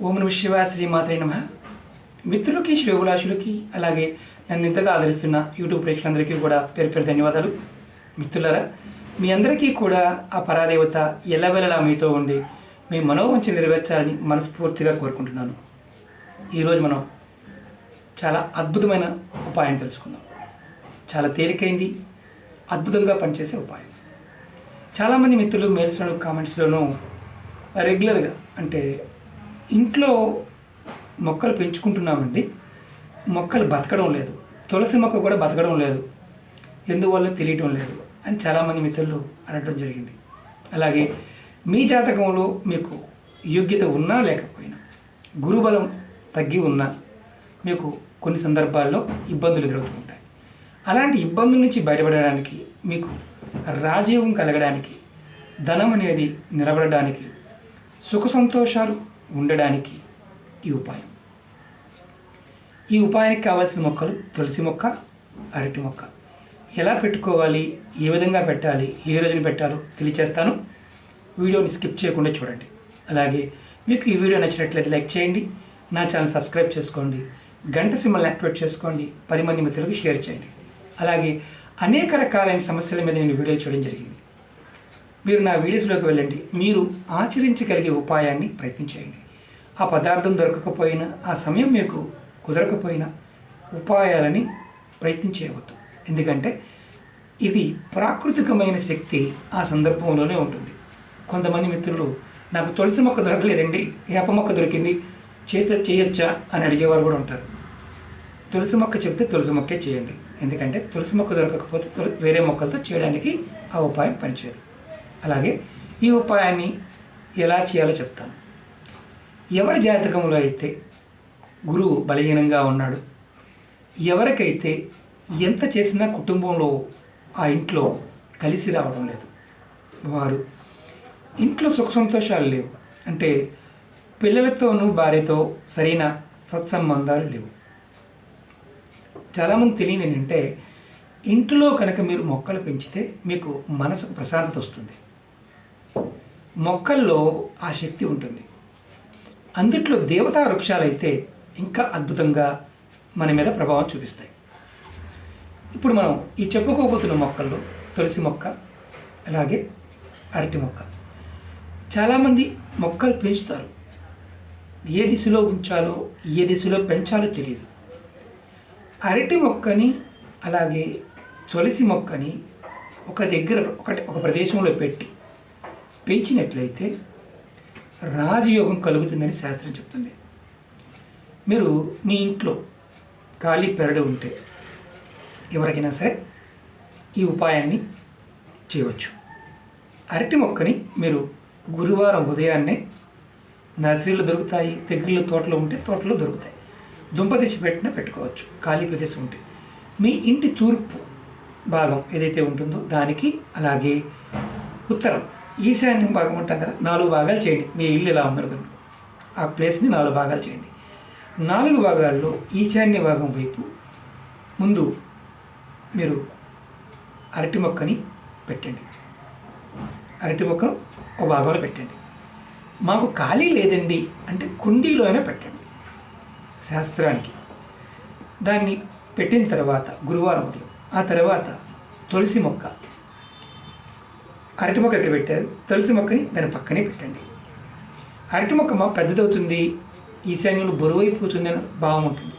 ఓం నమః శివాయ, శ్రీమాత్రే నమః. మిత్రులకి, శ్రేయోభిలాషులకి, అలాగే నన్ను ఇంతగా ఆదరిస్తున్న యూట్యూబ్ ప్రేక్షకులందరికీ కూడా పేరు పేరు ధన్యవాదాలు. మిత్రులారా, మీ అందరికీ కూడా ఆ పరాదేవత ఎల్లవెల్లలా మీతో ఉండి మీ మనోవంచ నెరవేర్చాలని మనస్ఫూర్తిగా కోరుకుంటున్నాను. ఈరోజు మనం చాలా అద్భుతమైన ఉపాయం తెలుసుకుందాం. చాలా తేలికైంది, అద్భుతంగా పనిచేసే ఉపాయం. చాలామంది మిత్రులు మెయిల్స్లోను, కామెంట్స్లోనూ రెగ్యులర్గా అంటే ఇంట్లో మొక్కలు పెంచుకుంటున్నామండి, మొక్కలు బతకడం లేదు, తులసి మొక్క కూడా బతకడం లేదు, ఎందువల్ల తెలియటం లేదు అని చాలామంది మిత్రులు అనడం జరిగింది. అలాగే మీ జాతకంలో మీకు యోగ్యత ఉన్నా లేకపోయినా, గురుబలం తగ్గి ఉన్నా మీకు కొన్ని సందర్భాల్లో ఇబ్బందులు ఎదురవుతూ ఉంటాయి. అలాంటి ఇబ్బందుల నుంచి బయటపడడానికి, మీకు రాజయోగం కలగడానికి, ధనం అనేది నిలబడడానికి, సుఖ సంతోషాలు ఉండడానికి ఈ ఉపాయం. ఈ ఉపాయానికి కావాల్సిన మొక్కలు తులసి మొక్క, అరటి మొక్క. ఎలా పెట్టుకోవాలి, ఏ విధంగా పెట్టాలి, ఏ రోజున పెట్టాలో తెలియచేస్తాను. వీడియోని స్కిప్ చేయకుండా చూడండి. అలాగే మీకు ఈ వీడియో నచ్చినట్లయితే లైక్ చేయండి, నా ఛానల్ సబ్స్క్రైబ్ చేసుకోండి, గంట సింబల్ని యాక్టివేట్ చేసుకోండి, 10 మంది మిత్రులకు షేర్ చేయండి. అలాగే అనేక రకాలైన సమస్యల మీద నేను వీడియోలు చేయడం జరిగింది. మీరు నా వీడియోస్లోకి వెళ్ళండి, మీరు ఆచరించగలిగే ఉపాయాన్ని ప్రయత్నించేయండి. ఆ పదార్థం దొరకకపోయినా, ఆ సమయం మీకు కుదరకపోయినా ఉపాయాలని ప్రయత్నించేయవద్దు. ఎందుకంటే ఇది ప్రాకృతికమైన శక్తి ఆ సందర్భంలోనే ఉంటుంది. కొంతమంది మిత్రులు నాకు తులసి మొక్క దొరకలేదండి, వేప మొక్క దొరికింది, చేయొచ్చా అని అడిగేవారు కూడా ఉంటారు. తులసి మొక్క చెప్తే తులసి మొక్కే చేయండి. ఎందుకంటే తులసి మొక్క దొరకకపోతే వేరే మొక్కలతో చేయడానికి ఆ ఉపాయం పనిచేయదు. అలాగే ఈ ఉపాయాన్ని ఎలా చేయాలో చెప్తాను. ఎవరి జాతకంలో అయితే గురువు బలహీనంగా ఉన్నాడు, ఎవరికైతే ఎంత చేసినా కుటుంబంలో ఆ ఇంట్లో కలిసి రావడం లేదు, వారు ఇంట్లో సుఖ సంతోషాలు లేవు, అంటే పిల్లలతోనూ భార్యతో సరైన సత్సంబంధాలు లేవు. చాలామంది తెలియదు ఏంటంటే, ఇంట్లో కనుక మీరు మొక్కలు పెంచితే మీకు మనసుకు ప్రశాంతత వస్తుంది. మొక్కల్లో ఆ శక్తి ఉంటుంది. అందుట్లో దేవతా వృక్షాలు అయితే ఇంకా అద్భుతంగా మన మీద ప్రభావం చూపిస్తాయి. ఇప్పుడు మనం ఈ చెప్పుకోబోతున్న మొక్కల్లో తులసి మొక్క, అలాగే అరటి మొక్క. చాలామంది మొక్కలు పెంచుతారు, ఏ దిశలో ఉంచాలో, ఏ దిశలో పెంచాలో తెలియదు. అరటి మొక్కని అలాగే తులసి మొక్కని ఒక దగ్గర ఒక ప్రదేశంలో పెంచినట్లయితే రాజయోగం కలుగుతుందని శాస్త్రం చెప్తుంది. మీరు మీ ఇంట్లో ఖాళీ పెరడు ఉంటే ఎవరికైనా సరే ఈ ఉపాయాన్ని చేయవచ్చు. అరటి మొక్కని మీరు గురువారం ఉదయాన్నే నర్సరీలో దొరుకుతాయి, దగ్గరలో తోటలో ఉంటే తోటలో దొరుకుతాయి, దుంప తెచ్చి పెట్టుకోవచ్చు. ఖాళీ ప్రదేశం ఉంటే మీ ఇంటి తూర్పు భాగం ఏదైతే ఉంటుందో దానికి, అలాగే ఉత్తరం ఈశాన్యం భాగం ఉంటాం కదా, 4 భాగాలు చేయండి. మీ ఇల్లు ఎలా ఉందనుకోండి, ఆ ప్లేస్ని 4 భాగాలు చేయండి. 4 భాగాల్లో ఈశాన్య భాగం వైపు ముందు మీరు అరటి మొక్కని పెట్టండి. అరటి మొక్కను ఒక భాగంలో పెట్టండి. మాకు ఖాళీ లేదండి అంటే కుండీలో అయినా పెట్టండి. శాస్త్రానికి దాన్ని పెట్టిన తర్వాత గురువారం ఉదయం, ఆ తర్వాత తులసి మొక్క, అరటి మొక్క ఇక్కడ పెట్టారు, తులసి మొక్కని దాని పక్కనే పెట్టండి. అరటి మొక్క పెద్దదవుతుంది, ఈశాన్యంలో బరువైపోతుంది అని భావం ఉంటుంది.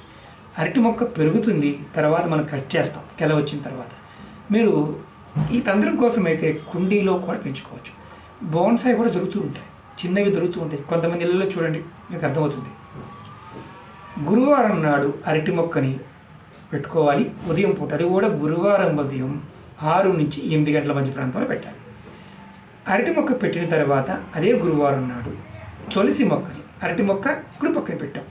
అరటి మొక్క పెరుగుతుంది, తర్వాత మనం కట్ చేస్తాం గెల వచ్చిన తర్వాత. మీరు ఈ తంత్రం కోసం అయితే కుండీలో కూడా పెంచుకోవచ్చు. బోన్సాయి కూడా దొరుకుతూ ఉంటాయి, చిన్నవి దొరుకుతూ ఉంటాయి. కొంతమంది ఇళ్ళలో చూడండి, మీకు అర్థమవుతుంది. గురువారం నాడు అరటి మొక్కని పెట్టుకోవాలి, ఉదయం పూట. అది కూడా గురువారం ఉదయం 6 నుంచి 8 గంటల మధ్య ప్రాంతంలో పెట్టాలి. అరటి మొక్క పెట్టిన తర్వాత అదే గురువారం నాడు తులసి మొక్కని, అరటి మొక్క కుడి పక్కన పెట్టాం,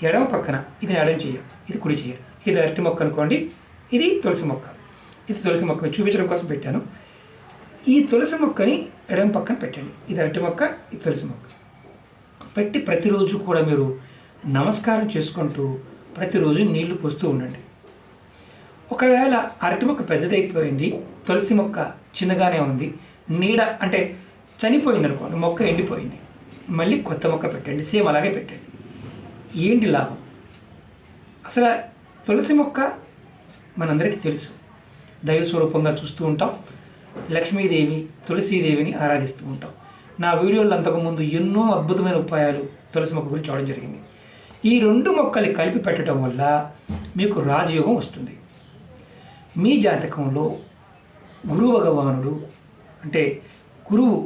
ఎడమ పక్కన ఇది ఎడమ చేయం, ఇది కుడి చేయం. ఇది అరటి మొక్క అనుకోండి, ఇది తులసి మొక్క. ఇది తులసి మొక్క చూపించడం కోసం పెట్టాను. ఈ తులసి మొక్కని ఎడమ పక్కన పెట్టండి. ఇది అరటి మొక్క, ఇది తులసి మొక్క పెట్టి ప్రతిరోజు కూడా మీరు నమస్కారం చేసుకుంటూ ప్రతిరోజు నీళ్లు పోస్తూ ఉండండి. ఒకవేళ అరటి మొక్క పెద్దదైపోయింది, తులసి మొక్క చిన్నగానే ఉంది, నీడ అంటే చనిపోయింది అనుకోండి, మొక్క ఎండిపోయింది, మళ్ళీ కొత్త మొక్క పెట్టండి, సేమ్ అలాగే పెట్టండి. ఏంటి లాభం? అసలు తులసి మొక్క మనందరికీ తెలుసు, దైవ స్వరూపంగా చూస్తూ ఉంటాం. లక్ష్మీదేవి, తులసీదేవిని ఆరాధిస్తూ ఉంటాం. నా వీడియోలో అంతకుముందు ఎన్నో అద్భుతమైన ఉపాయాలు తులసి మొక్క గురించి చూడడం జరిగింది. ఈ 2 మొక్కలు కలిపి పెట్టడం వల్ల మీకు రాజయోగం వస్తుంది. మీ జాతకంలో గురు భగవానుడు అంటే గురువు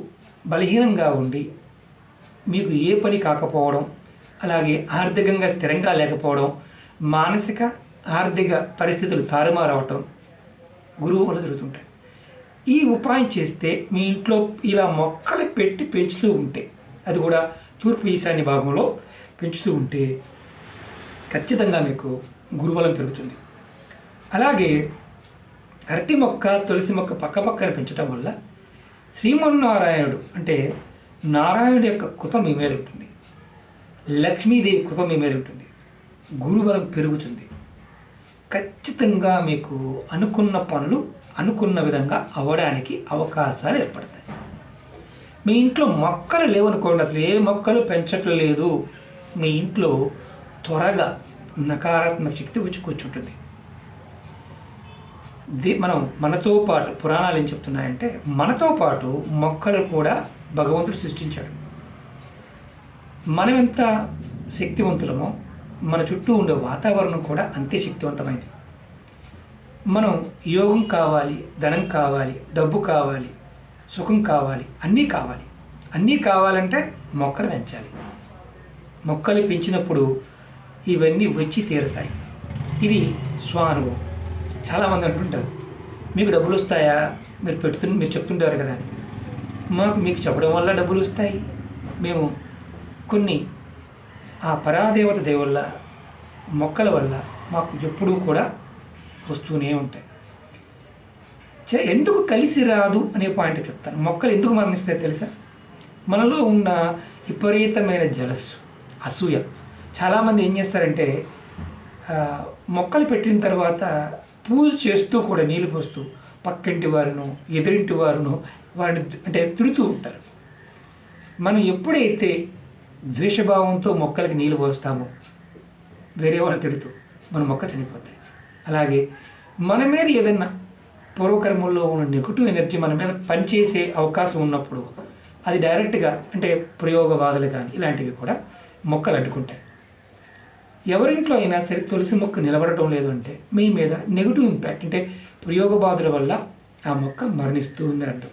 బలహీనంగా ఉండి మీకు ఏ పని కాకపోవడం, అలాగే ఆర్థికంగా స్థిరంగా లేకపోవడం, మానసిక ఆర్థిక పరిస్థితులు తారుమారవటం గురువు వల్ల జరుగుతుంటాయి. ఈ ఉపాయం చేస్తే మీ ఇంట్లో ఇలా మొక్కలు పెట్టి పెంచుతూ ఉంటే, అది కూడా తూర్పు ఈశాన్య భాగంలో పెంచుతూ ఉంటే ఖచ్చితంగా మీకు గురుబలం పెరుగుతుంది. అలాగే అరటి మొక్క, తులసి మొక్క పక్కపక్కన పెంచడం వల్ల శ్రీమన్నారాయణుడు అంటే నారాయణుడి యొక్క కృప మీ మీద ఉంటుంది, లక్ష్మీదేవి కృప మీ మీద ఉంటుంది, గురుబలం పెరుగుతుంది. ఖచ్చితంగా మీకు అనుకున్న పనులు అనుకున్న విధంగా అవ్వడానికి అవకాశాలు ఏర్పడతాయి. మీ ఇంట్లో మొక్కలు లేవనుకోండి, అసలు ఏ మొక్కలు పెంచట్లేదు, మీ ఇంట్లో త్వరగా నకారాత్మక శక్తి వచ్చి కూర్చుంటుంది. మనతో పాటు పురాణాలు ఏం చెప్తున్నాయంటే, మనతో పాటు మొక్కలు కూడా భగవంతుడు సృష్టించాడు. మనం ఎంత శక్తివంతులమో మన చుట్టూ ఉండే వాతావరణం కూడా అంతే శక్తివంతమైంది. మనం యోగం కావాలి, ధనం కావాలి, డబ్బు కావాలి, సుఖం కావాలి, అన్నీ కావాలంటే మొక్కలు పెంచాలి. మొక్కలు పెంచినప్పుడు ఇవన్నీ వచ్చి తీరుతాయి. ఇది స్వానుభవం. చాలామంది అంటుంటారు, మీకు డబ్బులు వస్తాయా, మీరు చెప్తుంటారు కదా, మీకు చెప్పడం వల్ల డబ్బులు వస్తాయి. మేము కొన్ని ఆ పరాదేవత దేవుళ్ళ మొక్కల వల్ల మాకు ఎప్పుడూ కూడా వస్తూనే ఉంటాయి. ఎందుకు కలిసి రాదు అనే పాయింట్ చెప్తాను. మొక్కలు ఎందుకు మరణిస్తాయి తెలుసా? మనలో ఉన్న విపరీతమైన జలస్సు, అసూయ. చాలామంది ఏం చేస్తారంటే, మొక్కలు పెట్టిన తర్వాత పూజ చేస్తూ కూడా నీళ్ళు పోస్తూ పక్కింటి వారును ఎదురింటి వారును వారిని అంటే తిడుతూ ఉంటారు. మనం ఎప్పుడైతే ద్వేషభావంతో మొక్కలకి నీళ్ళు పోస్తామో వేరే వాళ్ళు తిడుతూ మన మొక్క చనిపోతాయి. అలాగే మన మీద ఏదైనా పూర్వకర్మల్లో ఉన్న నెగిటివ్ ఎనర్జీ మన మీద పనిచేసే అవకాశం ఉన్నప్పుడు అది డైరెక్ట్గా అంటే ప్రయోగ బాధలు కానీ ఇలాంటివి కూడా మొక్కలు అడ్డుకుంటాయి. ఎవరింట్లో అయినా సరే తులసి మొక్క నిలబడటం లేదు అంటే మీ మీద నెగిటివ్ ఇంపాక్ట్ అంటే ప్రయోగ బాధల వల్ల ఆ మొక్క మరణిస్తూ ఉందని అర్థం.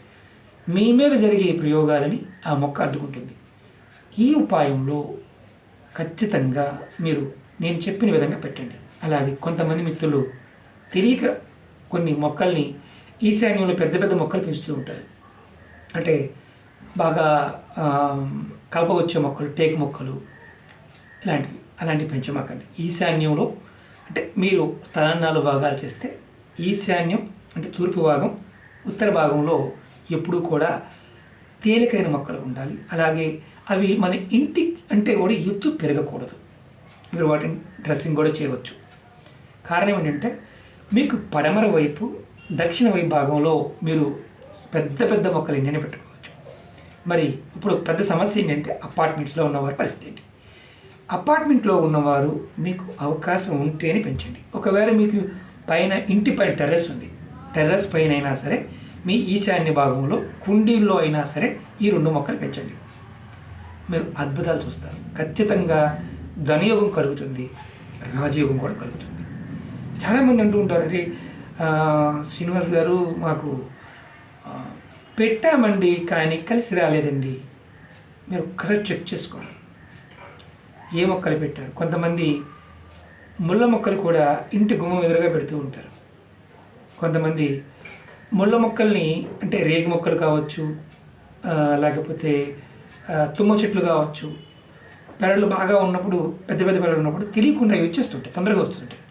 మీ మీద జరిగే ప్రయోగాలని ఆ మొక్క అడ్డుకుంటుంది. ఈ ఉపాయంలో ఖచ్చితంగా మీరు నేను చెప్పిన విధంగా పెట్టండి. అలాగే కొంతమంది మిత్రులు తెలియక కొన్ని మొక్కల్ని ఈశాన్యంలో పెద్ద పెద్ద మొక్కలు పెంచుతూ ఉంటారు. అంటే బాగా కలపవచ్చే మొక్కలు, టేకు మొక్కలు అలాంటివి పెంచమాకండి. ఈశాన్యంలో అంటే మీరు స్థలాన్ని 4 భాగాలు చేస్తే ఈశాన్యం అంటే తూర్పు భాగం, ఉత్తర భాగంలో ఎప్పుడూ కూడా తేలికైన మొక్కలు ఉండాలి. అలాగే అవి మన ఇంటి అంటే కూడా ఎత్తు పెరగకూడదు. మీరు వాటిని డ్రెస్సింగ్ కూడా చేయవచ్చు. కారణం ఏంటంటే మీకు పడమర వైపు, దక్షిణ వైపు భాగంలో మీరు పెద్ద పెద్ద మొక్కలు ఎన్నైనా పెట్టుకోవచ్చు. మరి ఇప్పుడు పెద్ద సమస్య ఏంటంటే అపార్ట్మెంట్స్లో ఉన్నవారి పరిస్థితి ఏంటి? అపార్ట్మెంట్లో ఉన్నవారు మీకు అవకాశం ఉంటేనే పెంచండి. ఒకవేళ మీకు పైన ఇంటి పైన టెర్రస్ ఉంది, టెర్రస్ పైన అయినా సరే మీ ఈశాన్య భాగంలో కుండీల్లో అయినా సరే ఈ 2 మొక్కలు పెంచండి. మీరు అద్భుతాలు చూస్తారు. ఖచ్చితంగా ధనయోగం కలుగుతుంది, రాజయోగం కూడా కలుగుతుంది. చాలామంది అంటూ ఉంటారు, అరే శ్రీనివాస్ గారు మాకు పెట్టామండి కానీ కలిసి రాలేదండి. మీరు ఒక్కసారి చెక్ చేసుకోండి ఏ మొక్కలు పెట్టారు. కొంతమంది ముళ్ళ మొక్కలు కూడా ఇంటి గుమ్మం ఎదురుగా పెడుతూ ఉంటారు. కొంతమంది ముళ్ళ మొక్కల్ని అంటే రేగి మొక్కలు కావచ్చు, లేకపోతే తుమ్మ చెట్లు కావచ్చు, పెరళ్ళు బాగా ఉన్నప్పుడు పెద్ద పెద్ద పెరళ్ళు ఉన్నప్పుడు తెలియకుండా అవి వచ్చేస్తుంటాయి, తొందరగా వస్తుంటాయి.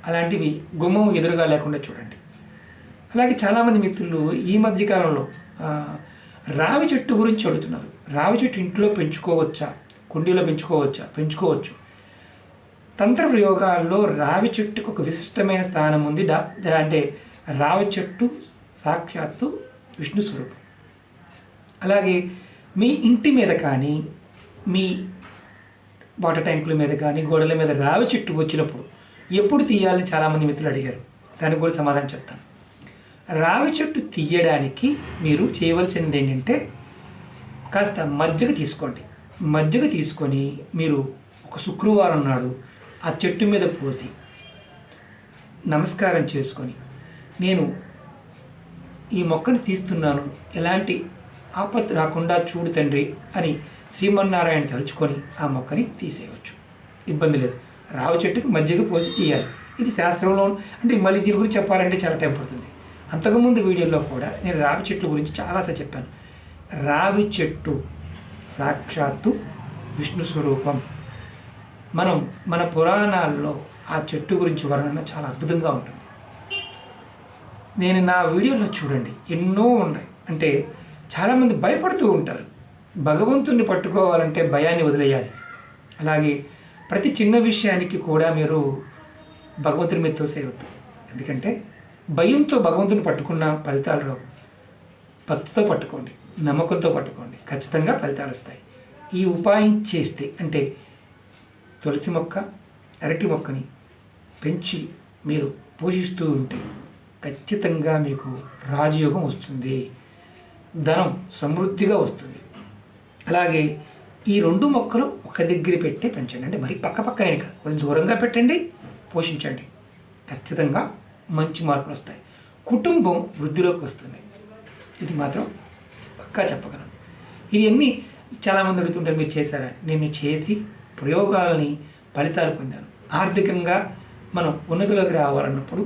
అలాంటివి గుమ్మం ఎదురుగా లేకుండా చూడండి. అలాగే చాలామంది మిత్రులు ఈ మధ్యకాలంలో రావి చెట్టు గురించి అడుగుతున్నారు. రావి చెట్టు ఇంట్లో పెంచుకోవచ్చా, కుండీలో పెంచుకోవచ్చు. తంత్ర ప్రయోగాల్లో రావి చెట్టుకు ఒక విశిష్టమైన స్థానం ఉంది. అంటే రావి చెట్టు సాక్షాత్తు విష్ణు స్వరూపం. అలాగే మీ ఇంటి మీద కానీ మీ వాటర్ ట్యాంకుల మీద కానీ గోడల మీద రావి చెట్టు వచ్చినప్పుడు ఎప్పుడు తీయాలని చాలామంది మిత్రులు అడిగారు. దానికి కూడా సమాధానం చెప్తాను. రావి చెట్టు తీయడానికి మీరు చేయవలసింది ఏంటంటే కాస్త మజ్జిగ తీసుకోండి. మజ్జిగ తీసుకొని మీరు ఒక శుక్రవారం నాడు ఆ చెట్టు మీద పోసి నమస్కారం చేసుకొని, నేను ఈ మొక్కను తీస్తున్నాను, ఎలాంటి ఆపత్తు రాకుండా చూడు తండ్రి అని శ్రీమన్నారాయణ తలుచుకొని ఆ మొక్కని తీసేయవచ్చు. ఇబ్బంది లేదు. రావి చెట్టుకి మజ్జిగ పోసి చేయాలి. ఇది శాస్త్రంలో, అంటే మళ్ళీ దీని గురించి చెప్పాలంటే చాలా టైం పడుతుంది. అంతకుముందు వీడియోలో కూడా నేను రావి చెట్ల గురించి చాలాసార్లు చెప్పాను. రావి చెట్టు సాక్షాత్తు విష్ణు స్వరూపం. మన పురాణాల్లో ఆ చెట్టు గురించి వర్ణన చాలా అద్భుతంగా ఉంటుంది. నేను నా వీడియోలో చూడండి, ఎన్నో ఉన్నాయి. అంటే చాలామంది భయపడుతూ ఉంటారు. భగవంతుణ్ణి పట్టుకోవాలంటే భయాన్ని వదిలేయాలి. అలాగే ప్రతి చిన్న విషయానికి కూడా మీరు భగవంతుని మీద తోసేయవద్దు. ఎందుకంటే భయంతో భగవంతుని పట్టుకున్న ఫలితాలు రావు. భక్తితో పట్టుకోండి, నమ్మకంతో పట్టుకోండి, ఖచ్చితంగా ఫలితాలు వస్తాయి. ఈ ఉపాయం చేస్తే, అంటే తులసి మొక్క, అరటి మొక్కని పెంచి మీరు పోషిస్తూ ఉంటే ఖచ్చితంగా మీకు రాజయోగం వస్తుంది, ధనం సమృద్ధిగా వస్తుంది. అలాగే ఈ 2 మొక్కలు ఒక దగ్గర పెట్టి పెంచండి. అంటే మరి పక్కనే కాదు, కొంచెం దూరంగా పెట్టండి, పోషించండి. ఖచ్చితంగా మంచి మార్పులు వస్తాయి. కుటుంబం వృద్ధిలోకి వస్తుంది. ఇది మాత్రం పక్కా చెప్పగలను. ఇవన్నీ చాలామంది అడుగుతుంటారు, మీరు చేశారా? నేను చేసి ప్రయోగాలని ఫలితాలు పొందాను. ఆర్థికంగా మనం ఉన్నతిలోకి రావాలన్నప్పుడు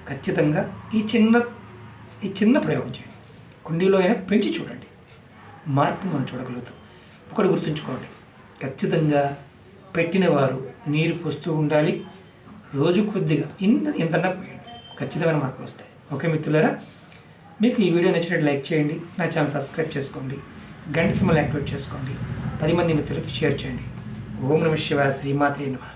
ఖచ్చితంగా ఈ చిన్న ప్రయోగం చేయండి. కుండీలో అయినా పెంచి చూడండి, మార్పు మనం చూడగలుగుతాం. ఒకటి గుర్తుంచుకోండి, ఖచ్చితంగా పెట్టిన వారు నీరు పోస్తూ ఉండాలి. రోజు కొద్దిగా ఇంతన్నా పోయండి, ఖచ్చితమైన మార్పులు వస్తాయి. ఓకే మిత్రులారా, మీకు ఈ వీడియో నచ్చినట్టు లైక్ చేయండి, నా ఛానల్ సబ్స్క్రైబ్ చేసుకోండి, గంట సింబల్ యాక్టివేట్ చేసుకోండి, 10 మంది మిత్రులకు షేర్ చేయండి. ఓం నమః శివాయ. శ్రీమాత్రే నమః.